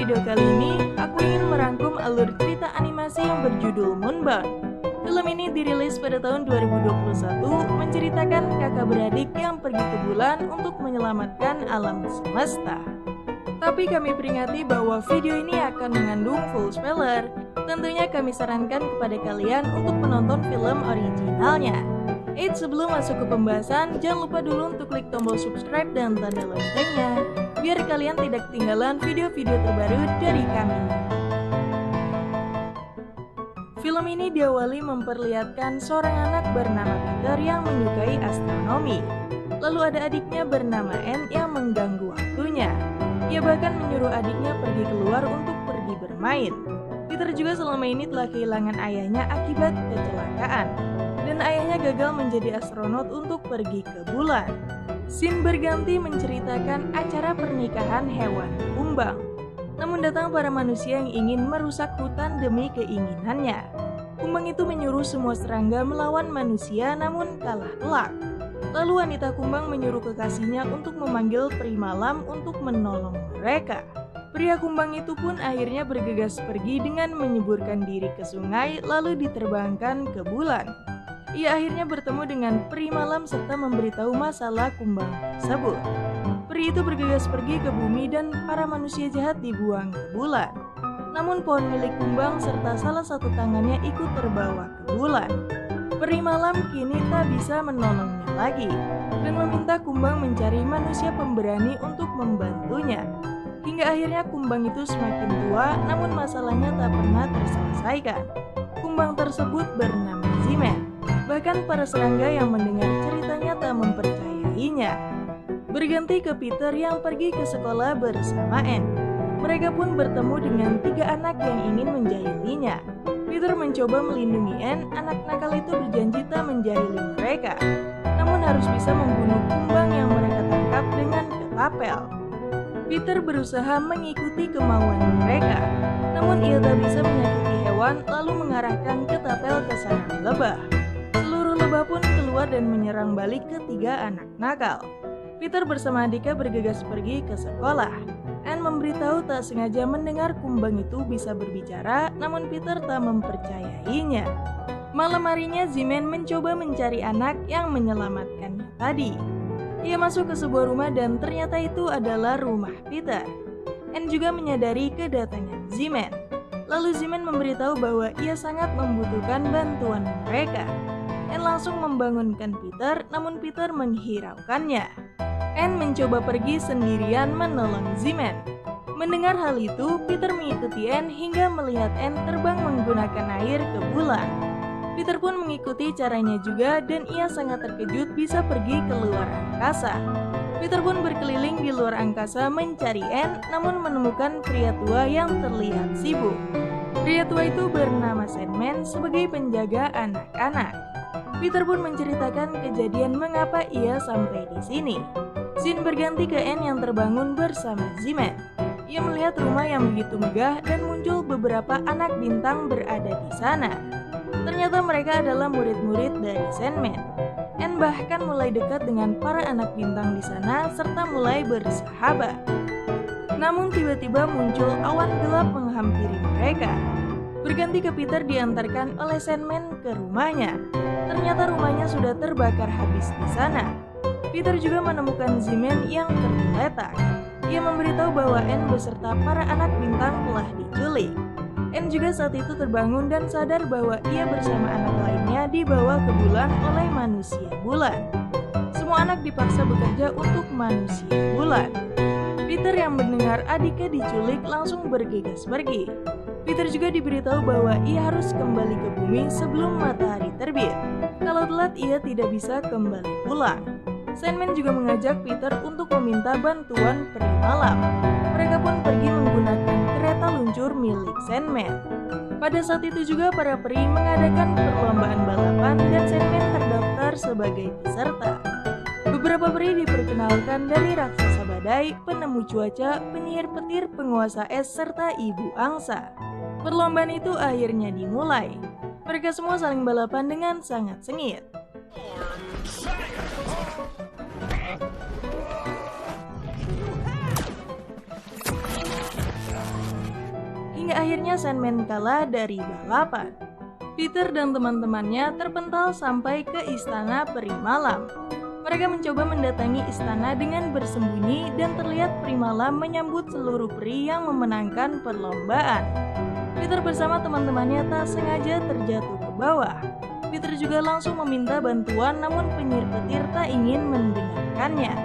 video kali ini, aku ingin merangkum alur cerita animasi yang berjudul Moonbound. Film ini dirilis pada tahun 2021, menceritakan kakak beradik yang pergi ke bulan untuk menyelamatkan alam semesta. Tapi kami peringati bahwa video ini akan mengandung full spoiler. Tentunya kami sarankan kepada kalian untuk menonton film originalnya. Sebelum masuk ke pembahasan, jangan lupa dulu untuk klik tombol subscribe dan tanda loncengnya, biar kalian tidak ketinggalan video-video terbaru dari kami. Film ini diawali memperlihatkan seorang anak bernama Peter yang menyukai astronomi. Lalu ada adiknya bernama Anne yang mengganggu waktunya. Ia bahkan menyuruh adiknya pergi keluar untuk pergi bermain. Peter juga selama ini telah kehilangan ayahnya akibat kecelakaan, dan ayahnya gagal menjadi astronot untuk pergi ke bulan. Scene berganti menceritakan acara pernikahan hewan kumbang. Namun datang para manusia yang ingin merusak hutan demi keinginannya. Kumbang itu menyuruh semua serangga melawan manusia namun kalah telak. Lalu wanita kumbang menyuruh kekasihnya untuk memanggil peri malam untuk menolong mereka. Pria kumbang itu pun akhirnya bergegas pergi dengan menyeburkan diri ke sungai lalu diterbangkan ke bulan. Ia akhirnya bertemu dengan peri malam serta memberitahu masalah kumbang tersebut. Peri itu bergegas pergi ke bumi dan para manusia jahat dibuang ke bulan. Namun pohon milik kumbang serta salah satu tangannya ikut terbawa ke bulan. Peri malam kini tak bisa menolongnya lagi dan meminta kumbang mencari manusia pemberani untuk membantunya. Hingga akhirnya kumbang itu semakin tua namun masalahnya tak pernah terselesaikan. Kumbang tersebut bernama Zimen. Bahkan para serangga yang mendengar ceritanya tak mempercayainya. Berganti ke Peter yang pergi ke sekolah bersama Anne. Mereka pun bertemu dengan 3 anak yang ingin menjahilinya. Peter mencoba melindungi Anne, anak nakal itu berjanji tak menjahili mereka. Namun harus bisa membunuh kumbang yang mereka tangkap dengan ketapel. Peter berusaha mengikuti kemauan mereka. Namun ia tak bisa menyakiti hewan lalu mengarahkan ketapel ke sarang lebah. Lebah pun keluar dan menyerang balik ke 3 anak nakal. Peter bersama adiknya bergegas pergi ke sekolah. Anne memberitahu tak sengaja mendengar kumbang itu bisa berbicara, namun Peter tak mempercayainya. Malam harinya Zimen mencoba mencari anak yang menyelamatkannya tadi. Ia masuk ke sebuah rumah dan ternyata itu adalah rumah Peter. Anne juga menyadari kedatangan Zimen. Lalu Zimen memberitahu bahwa ia sangat membutuhkan bantuan mereka. Anne langsung membangunkan Peter, namun Peter menghiraukannya. Anne mencoba pergi sendirian menolong Zimen. Mendengar hal itu, Peter mengikuti Anne hingga melihat Anne terbang menggunakan air ke bulan. Peter pun mengikuti caranya juga dan ia sangat terkejut bisa pergi ke luar angkasa. Peter pun berkeliling di luar angkasa mencari Anne, namun menemukan pria tua yang terlihat sibuk. Pria tua itu bernama Sandman sebagai penjaga anak-anak. Peter pun menceritakan kejadian mengapa ia sampai di sini. Scene berganti ke Anne yang terbangun bersama Zimen. Ia melihat rumah yang begitu megah dan muncul beberapa anak bintang berada di sana. Ternyata mereka adalah murid-murid dari Sandman. Anne bahkan mulai dekat dengan para anak bintang di sana serta mulai bersahabat. Namun tiba-tiba muncul awan gelap menghampiri mereka. Berganti ke Peter diantarkan oleh Sandman ke rumahnya. Ternyata rumahnya sudah terbakar habis di sana. Peter juga menemukan Zimen yang tergeletak. Ia memberitahu bahwa Anne beserta para anak bintang telah diculik. Anne juga saat itu terbangun dan sadar bahwa ia bersama anak lainnya dibawa ke bulan oleh manusia bulan. Semua anak dipaksa bekerja untuk manusia bulan. Peter yang mendengar adiknya diculik langsung bergegas pergi. Peter juga diberitahu bahwa ia harus kembali ke bumi sebelum matahari terbit. Kalau telat ia tidak bisa kembali pulang. Sandman juga mengajak Peter untuk meminta bantuan peri malam. Mereka pun pergi menggunakan kereta luncur milik Sandman. Pada saat itu juga para peri mengadakan perlombaan balapan dan Sandman terdaftar sebagai peserta. Beberapa peri diperkenalkan dari raksasa badai, penemu cuaca, penyihir petir, penguasa es, serta ibu angsa. Perlombaan itu akhirnya dimulai. Mereka semua saling balapan dengan sangat sengit. Hingga akhirnya Sandman kalah dari balapan. Peter dan teman-temannya terpental sampai ke istana peri malam. Mereka mencoba mendatangi istana dengan bersembunyi dan terlihat peri malam menyambut seluruh peri yang memenangkan perlombaan. Peter bersama teman-temannya tak sengaja terjatuh ke bawah. Peter juga langsung meminta bantuan, namun penyihir petir tak ingin mendengarkannya.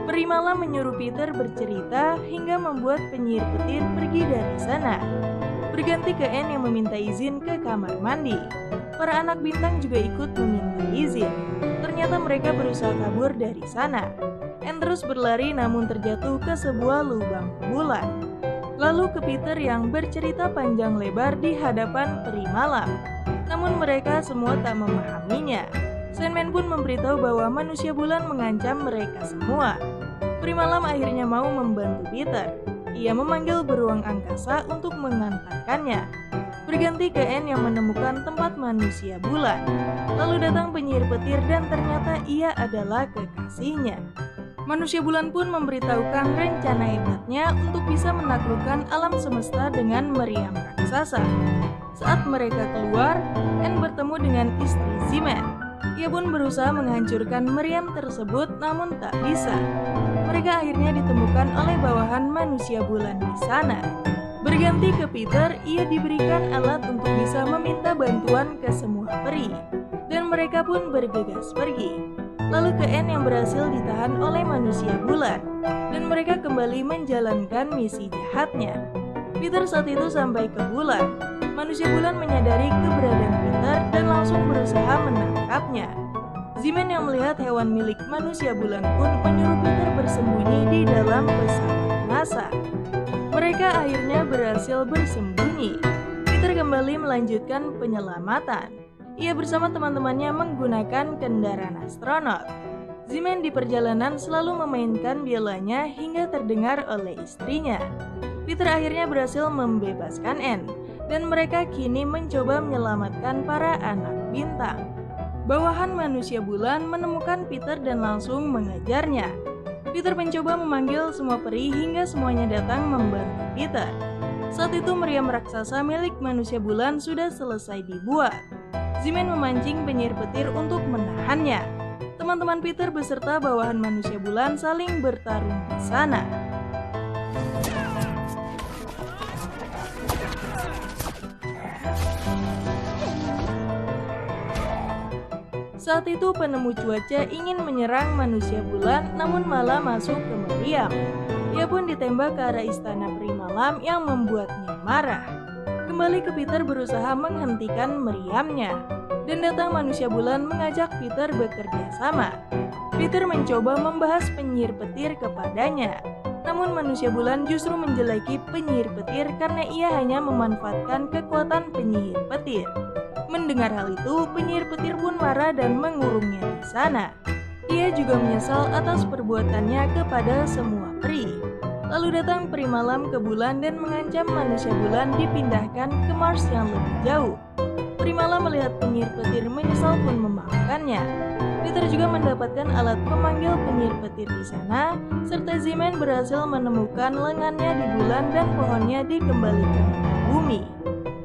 Peri malam menyuruh Peter bercerita hingga membuat penyihir petir pergi dari sana. Berganti ke Anne yang meminta izin ke kamar mandi. Para anak bintang juga ikut meminta izin. Ternyata mereka berusaha kabur dari sana. Anne terus berlari namun terjatuh ke sebuah lubang bulan. Lalu ke Peter yang bercerita panjang lebar di hadapan peri malam. Namun mereka semua tak memahaminya. Sandman pun memberitahu bahwa manusia bulan mengancam mereka semua. Peri malam akhirnya mau membantu Peter. Ia memanggil beruang angkasa untuk mengantarkannya. Berganti ke Anne yang menemukan tempat manusia bulan. Lalu datang penyihir petir dan ternyata ia adalah kekasihnya. Manusia bulan pun memberitahukan rencana hebatnya untuk bisa menaklukkan alam semesta dengan meriam raksasa. Saat mereka keluar, Anne bertemu dengan istri Z-Man. Ia pun berusaha menghancurkan meriam tersebut namun tak bisa. Mereka akhirnya ditemukan oleh bawahan manusia bulan di sana. Berganti ke Peter, ia diberikan alat untuk bisa meminta bantuan ke semua peri. Dan mereka pun bergegas pergi. Lalu ke Anne yang berhasil ditahan oleh manusia bulan. Dan mereka kembali menjalankan misi jahatnya. Peter saat itu sampai ke bulan. Manusia bulan menyadari keberadaan Peter dan langsung berusaha menangkapnya. Z-Man yang melihat hewan milik manusia bulan pun menyuruh Peter bersembunyi di dalam pesawat NASA. Mereka akhirnya berhasil bersembunyi. Peter kembali melanjutkan penyelamatan. Ia bersama teman-temannya menggunakan kendaraan astronot. Z-Man di perjalanan selalu memainkan biolanya hingga terdengar oleh istrinya. Peter akhirnya berhasil membebaskan Anne, dan mereka kini mencoba menyelamatkan para anak bintang. Bawahan manusia bulan menemukan Peter dan langsung mengejarnya. Peter mencoba memanggil semua peri hingga semuanya datang membantu Peter. Saat itu meriam raksasa milik manusia bulan sudah selesai dibuat. Z-Man memancing penyihir petir untuk menahannya. Teman-teman Peter beserta bawahan manusia bulan saling bertarung di sana. Saat itu penemu cuaca ingin menyerang manusia bulan namun malah masuk ke meriam. Ia pun ditembak ke arah istana peri malam yang membuatnya marah. Kembali ke Peter berusaha menghentikan meriamnya. Dan datang manusia bulan mengajak Peter bekerja sama. Peter mencoba membahas penyihir petir kepadanya. Namun manusia bulan justru menjeleki penyihir petir karena ia hanya memanfaatkan kekuatan penyihir petir. Mendengar hal itu, penyihir petir pun marah dan mengurungnya di sana. Ia juga menyesal atas perbuatannya kepada semua peri. Lalu datang peri malam ke bulan dan mengancam manusia bulan dipindahkan ke Mars yang lebih jauh. Peri malam melihat penyihir petir menyesal pun memaafkannya. Peter juga mendapatkan alat pemanggil penyihir petir di sana, serta Z-Man berhasil menemukan lengannya di bulan dan pohonnya dikembalikan ke bumi.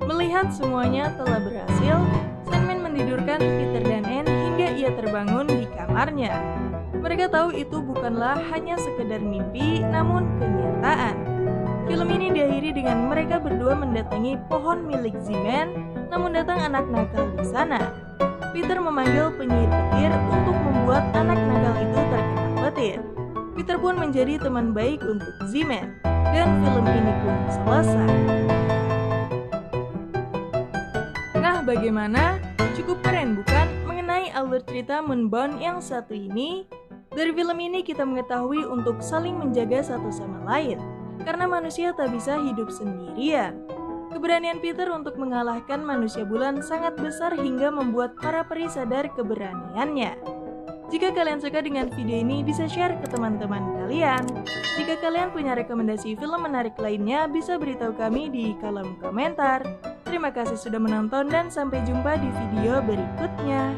Melihat semuanya telah berhasil, Sandman menidurkan Peter dan Anne hingga ia terbangun di kamarnya. Mereka tahu itu bukanlah hanya sekedar mimpi, namun kenyataan. Film ini diakhiri dengan mereka berdua mendatangi pohon milik Z-Man, namun datang anak nakal di sana. Peter memanggil penyihir petir untuk membuat anak nakal itu terkena petir. Peter pun menjadi teman baik untuk Z-Man, dan film ini pun selesai. Nah, bagaimana? Cukup keren bukan mengenai alur cerita Moonbound yang satu ini? Dari film ini kita mengetahui untuk saling menjaga satu sama lain, karena manusia tak bisa hidup sendirian. Keberanian Peter untuk mengalahkan manusia bulan sangat besar hingga membuat para peri sadar keberaniannya. Jika kalian suka dengan video ini, bisa share ke teman-teman kalian. Jika kalian punya rekomendasi film menarik lainnya, bisa beritahu kami di kolom komentar. Terima kasih sudah menonton dan sampai jumpa di video berikutnya.